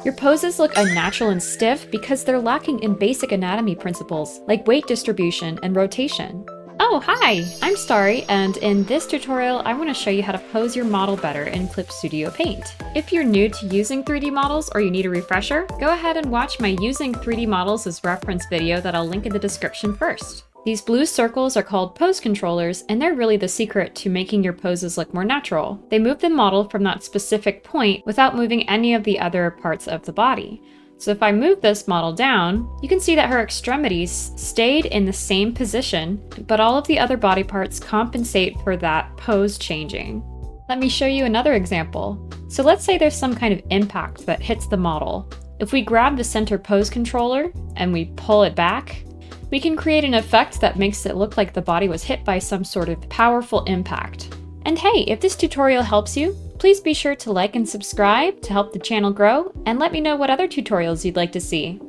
Your poses look unnatural and stiff because they're lacking in basic anatomy principles like weight distribution and rotation. Oh, hi! I'm Starry, and in this tutorial I want to show you how to pose your model better in Clip Studio Paint. If you're new to using 3D models or you need a refresher, go ahead and watch my Using 3D Models as Reference video that I'll link in the description first. These blue circles are called pose controllers, and they're really the secret to making your poses look more natural. They move the model from that specific point without moving any of the other parts of the body. So if I move this model down, you can see that her extremities stayed in the same position, but all of the other body parts compensate for that pose changing. Let me show you another example. So let's say there's some kind of impact that hits the model. If we grab the center pose controller and we pull it back, we can create an effect that makes it look like the body was hit by some sort of powerful impact. And hey, if this tutorial helps you, please be sure to like and subscribe to help the channel grow, and let me know what other tutorials you'd like to see.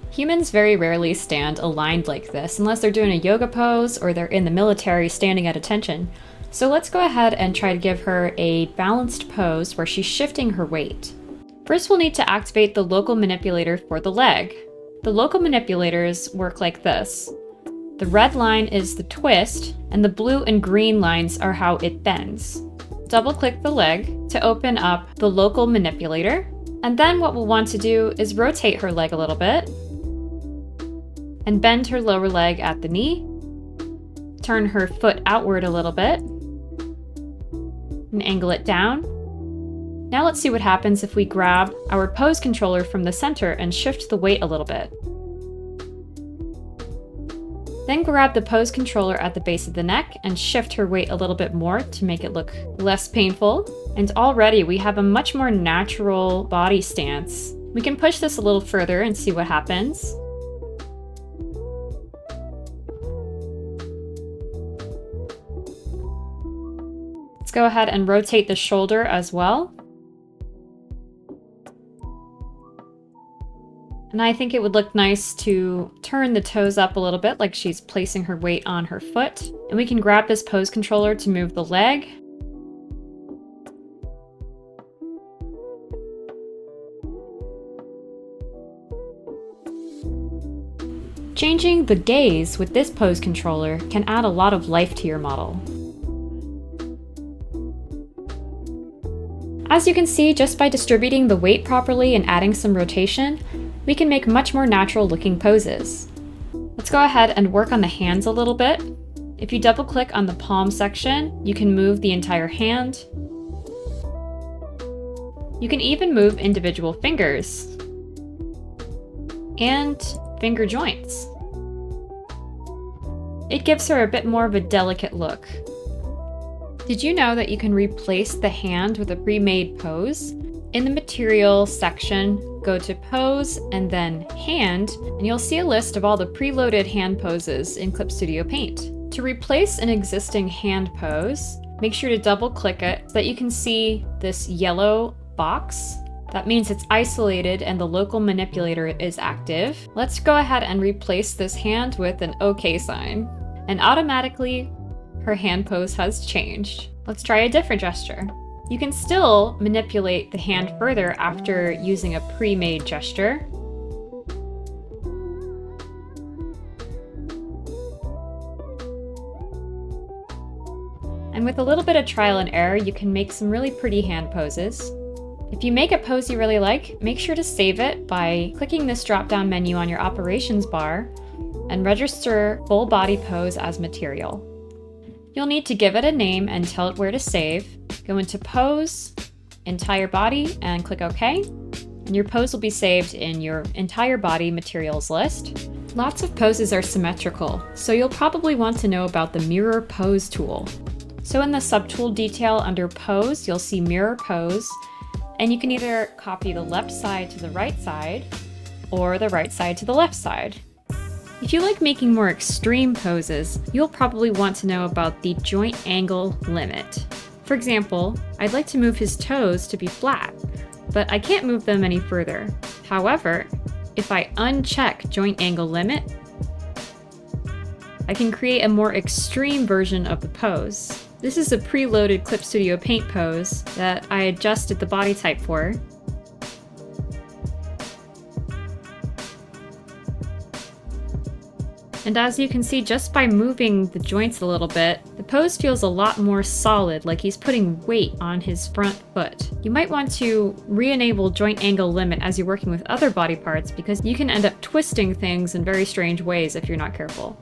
Humans very rarely stand aligned like this unless they're doing a yoga pose or they're in the military standing at attention. So let's go ahead and try to give her a balanced pose where she's shifting her weight. First, we'll need to activate the local manipulator for the leg. The local manipulators work like this. The red line is the twist, and the blue and green lines are how it bends. Double-click the leg to open up the local manipulator, and then what we'll want to do is rotate her leg a little bit, and bend her lower leg at the knee, turn her foot outward a little bit, and angle it down. Now let's see what happens if we grab our pose controller from the center and shift the weight a little bit. Then grab the pose controller at the base of the neck and shift her weight a little bit more to make it look less painful. And already we have a much more natural body stance. We can push this a little further and see what happens. Let's go ahead and rotate the shoulder as well. And I think it would look nice to turn the toes up a little bit like she's placing her weight on her foot. And we can grab this pose controller to move the leg. Changing the gaze with this pose controller can add a lot of life to your model. As you can see, just by distributing the weight properly and adding some rotation, we can make much more natural looking poses. Let's go ahead and work on the hands a little bit. If you double click on the palm section, you can move the entire hand. You can even move individual fingers and finger joints. It gives her a bit more of a delicate look. Did you know that you can replace the hand with a pre-made pose? In the material section, go to Pose and then Hand, and you'll see a list of all the preloaded hand poses in Clip Studio Paint. To replace an existing hand pose, make sure to double click it so that you can see this yellow box. That means it's isolated and the local manipulator is active. Let's go ahead and replace this hand with an OK sign. And automatically, her hand pose has changed. Let's try a different gesture. You can still manipulate the hand further after using a pre-made gesture. And with a little bit of trial and error, you can make some really pretty hand poses. If you make a pose you really like, make sure to save it by clicking this drop-down menu on your operations bar and register full body pose as material. You'll need to give it a name and tell it where to save. Go into Pose, Entire Body, and click OK. And your pose will be saved in your entire body materials list. Lots of poses are symmetrical, so you'll probably want to know about the Mirror Pose tool. So in the subtool detail under Pose, you'll see Mirror Pose, and you can either copy the left side to the right side, or the right side to the left side. If you like making more extreme poses, you'll probably want to know about the joint angle limit. For example, I'd like to move his toes to be flat, but I can't move them any further. However, if I uncheck joint angle limit, I can create a more extreme version of the pose. This is a preloaded Clip Studio Paint pose that I adjusted the body type for. And as you can see, just by moving the joints a little bit, the pose feels a lot more solid, like he's putting weight on his front foot. You might want to re-enable joint angle limit as you're working with other body parts, because you can end up twisting things in very strange ways if you're not careful.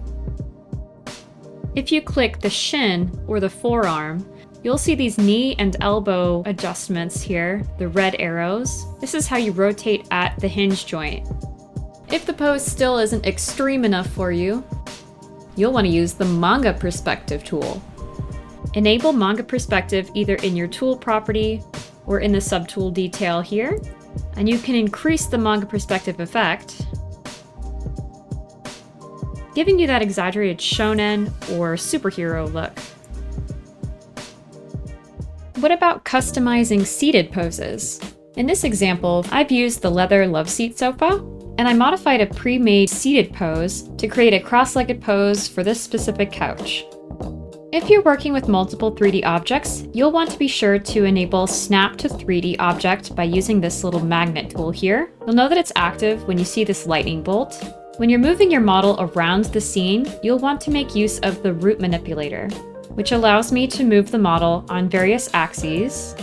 If you click the shin or the forearm, you'll see these knee and elbow adjustments here, the red arrows. This is how you rotate at the hinge joint. If the pose still isn't extreme enough for you, you'll want to use the Manga Perspective tool. Enable Manga Perspective either in your tool property or in the subtool detail here, and you can increase the Manga Perspective effect, giving you that exaggerated shonen or superhero look. What about customizing seated poses? In this example, I've used the leather love seat sofa, and I modified a pre-made seated pose to create a cross-legged pose for this specific couch. If you're working with multiple 3D objects, you'll want to be sure to enable Snap to 3D Object by using this little magnet tool here. You'll know that it's active when you see this lightning bolt. When you're moving your model around the scene, you'll want to make use of the Root Manipulator, which allows me to move the model on various axes.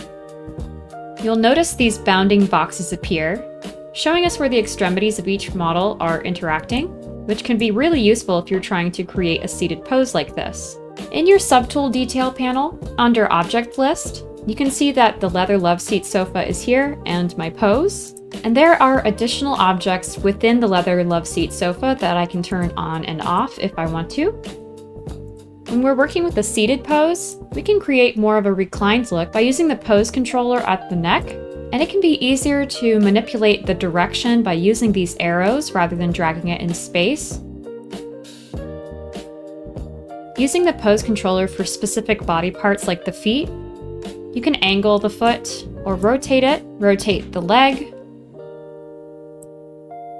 You'll notice these bounding boxes appear, showing us where the extremities of each model are interacting, which can be really useful if you're trying to create a seated pose like this. In your subtool detail panel, under Object List, you can see that the leather love seat sofa is here and my pose. And there are additional objects within the leather love seat sofa that I can turn on and off if I want to. When we're working with the seated pose, we can create more of a reclined look by using the pose controller at the neck, and it can be easier to manipulate the direction by using these arrows rather than dragging it in space. Using the pose controller for specific body parts like the feet, you can angle the foot or rotate it, rotate the leg,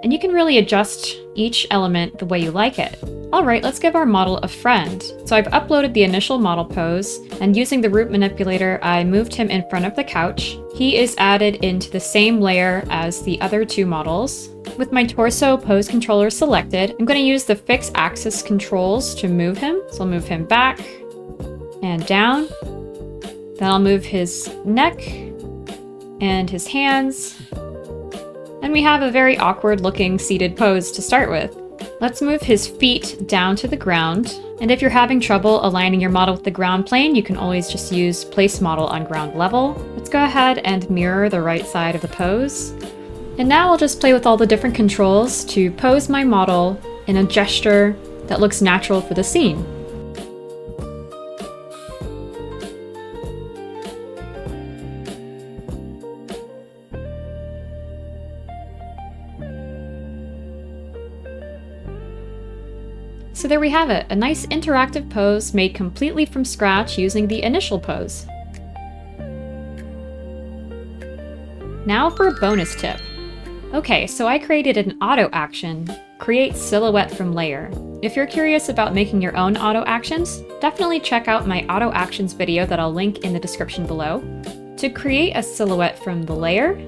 and you can really adjust each element the way you like it. All right, let's give our model a friend. So I've uploaded the initial model pose, and using the Root Manipulator, I moved him in front of the couch. He is added into the same layer as the other two models. With my torso pose controller selected, I'm going to use the fix axis controls to move him. So I'll move him back and down. Then I'll move his neck and his hands. And we have a very awkward looking seated pose to start with. Let's move his feet down to the ground. And if you're having trouble aligning your model with the ground plane, you can always just use Place Model on Ground Level. Let's go ahead and mirror the right side of the pose. And now I'll just play with all the different controls to pose my model in a gesture that looks natural for the scene. So there we have it, a nice interactive pose made completely from scratch using the initial pose. Now for a bonus tip. Okay, so I created an auto action, create silhouette from layer. If you're curious about making your own auto actions, definitely check out my auto actions video that I'll link in the description below. To create a silhouette from the layer,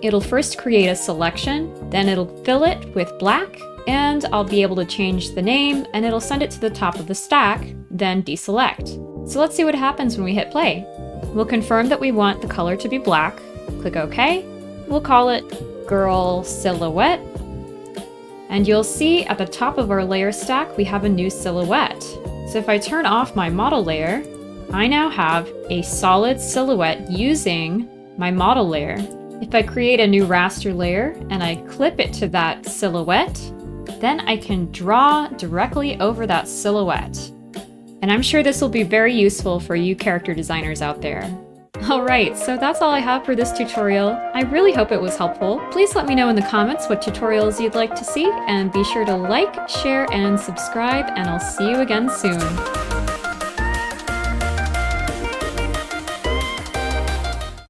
it'll first create a selection, then it'll fill it with black, and I'll be able to change the name, and it'll send it to the top of the stack, then deselect. So let's see what happens when we hit play. We'll confirm that we want the color to be black, click OK, we'll call it Girl Silhouette, and you'll see at the top of our layer stack we have a new silhouette. So if I turn off my model layer, I now have a solid silhouette using my model layer. If I create a new raster layer and I clip it to that silhouette, then I can draw directly over that silhouette. And I'm sure this will be very useful for you character designers out there. Alright, so that's all I have for this tutorial. I really hope it was helpful. Please let me know in the comments what tutorials you'd like to see, and be sure to like, share, and subscribe, and I'll see you again soon.